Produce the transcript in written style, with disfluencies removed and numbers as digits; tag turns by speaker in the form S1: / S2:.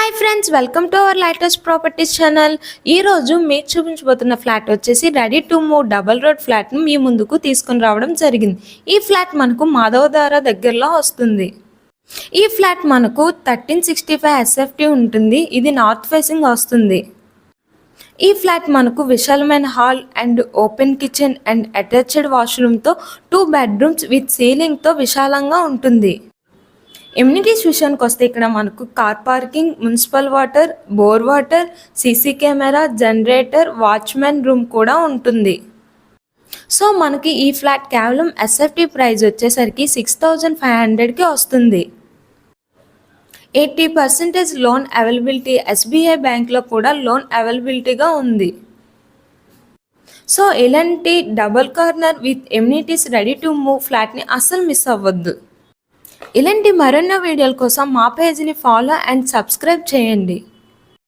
S1: Hi friends, welcome to our latest properties channel. ఈరోజు మీకు చూపించబోతున్న ఫ్లాట్ వచ్చేసి ready to move double road ఫ్లాట్ను మీ ముందుకు తీసుకుని రావడం జరిగింది. ఈ ఫ్లాట్ మనకు మాధవధార దగ్గరలో వస్తుంది. ఈ ఫ్లాట్ మనకు 1365 SFT ఉంటుంది. ఇది నార్త్ ఫేసింగ్ వస్తుంది. ఈ ఫ్లాట్ మనకు విశాలమైన hall and open kitchen and attached వాష్రూమ్తో 2 బెడ్రూమ్స్ విత్ సీలింగ్తో విశాలంగా ఉంటుంది. ఎమ్యూనిటీస్ విషయానికి వస్తే ఇక్కడ మనకు car parking, municipal water, bore water, CC camera, generator, watchman room కూడా ఉంటుంది. సో మనకి ఈ ఫ్లాట్ కేవలం SFT ప్రైస్ వచ్చేసరికి 6500కి వస్తుంది. 80% లోన్ అవైలబిలిటీ SBI బ్యాంక్లో కూడా లోన్ అవైలబిలిటీగా ఉంది. సో ఇలాంటి double corner with amenities ready to move ఫ్లాట్ని అస్సలు మిస్ అవ్వద్దు. ఇలాంటి మరెన్నో వీడియోల కోసం మా పేజ్ని ఫాలో అండ్ సబ్స్క్రైబ్ చేయండి.